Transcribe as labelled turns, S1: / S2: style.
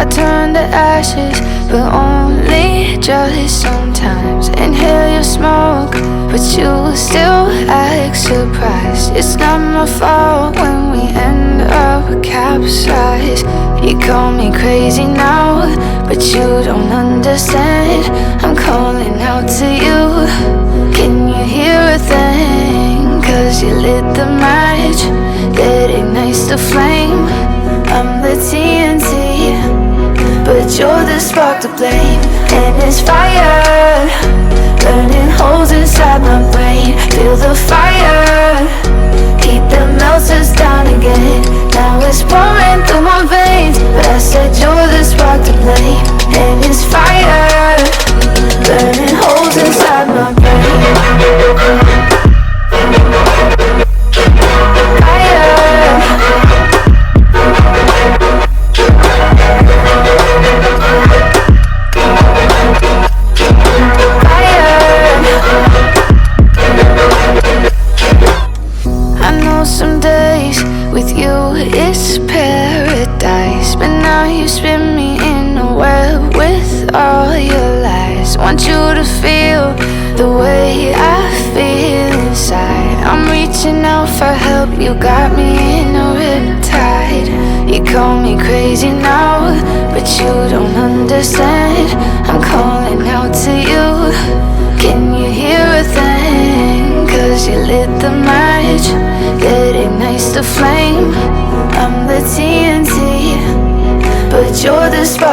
S1: I turn to ashes, but only just sometimes. Inhale your smoke, but you still act surprised. It's not my fault when we end up capsized. You call me crazy now, but you don't understand. I'm calling out to you. Can you hear a thing? 'Cause you lit the match that ignites the flame. I'm the TNT, but you're the spark to blame. And it's fire, burning holes inside my brain. Feel the fire, heat that melts us down again. Now it's pouring through my veins, but I said you're the spark to blame. And it's fire, burning holes inside my brain. Some days with you it's paradise, but now you spin me in a web with all your lies. Want you to feel the way I feel inside. I'm reaching out for help, you got me in a riptide. You call me crazy now, but you don't understand. I'm calling out to you. Can you hear a thing? 'Cause you lit the match that ignites the flame. I'm the TNT, but you're the spark.